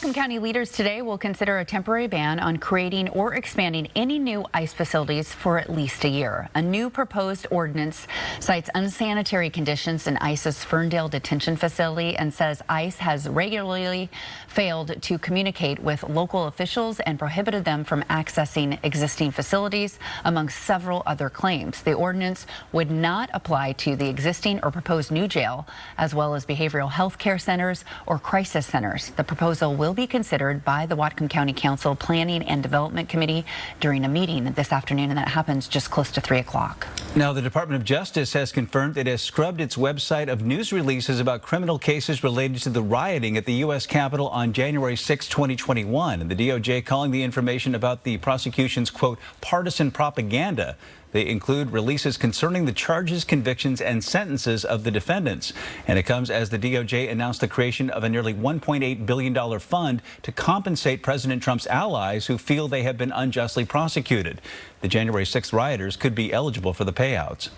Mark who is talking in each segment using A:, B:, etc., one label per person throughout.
A: Whatcom County leaders today will consider a temporary ban on creating or expanding any new ICE facilities for at least a year. A new proposed ordinance cites unsanitary conditions in ICE's Ferndale detention facility and says ICE has regularly failed to communicate with local officials and prohibited them from accessing existing facilities, among several other claims. The ordinance would not apply to the existing or proposed new jail, as well as behavioral health care centers or crisis centers. The proposal will be considered by the Whatcom County Council Planning and Development Committee during a meeting this afternoon, and that happens just close to 3 o'clock.
B: Now, the Department of Justice has confirmed it has scrubbed its website of news releases about criminal cases related to the rioting at the U.S. Capitol on January 6, 2021. The DOJ calling the information about the prosecution's, quote, partisan propaganda. They include releases concerning the charges, convictions, and sentences of the defendants. And it comes as the DOJ announced the creation of a nearly $1.8 billion fund to compensate President Trump's allies who feel they have been unjustly prosecuted. The January 6th rioters could be eligible for the payouts.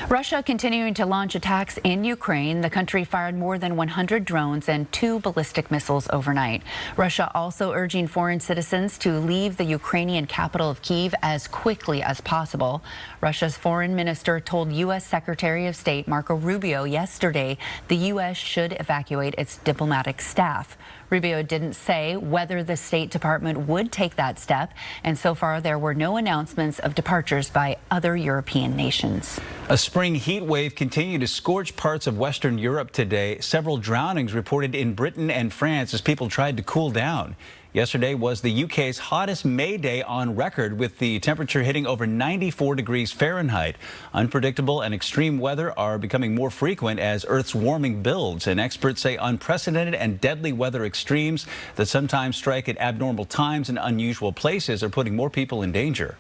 A: Russia continuing to launch attacks in Ukraine. The country fired more than 100 drones and 2 ballistic missiles overnight. Russia also urging foreign citizens to leave the Ukrainian capital of Kyiv as quickly as possible. Russia's foreign minister told U.S. Secretary of State Marco Rubio yesterday the U.S. should evacuate its diplomatic staff. Rubio didn't say whether the State Department would take that step, and so far there were no announcements of departures by other European nations.
B: A spring heat wave continued to scorch parts of Western Europe today. Several drownings reported in Britain and France as people tried to cool down. Yesterday was the UK's hottest May day on record, with the temperature hitting over 94 degrees Fahrenheit. Unpredictable and extreme weather are becoming more frequent as Earth's warming builds, and experts say unprecedented and deadly weather extremes that sometimes strike at abnormal times and unusual places are putting more people in danger.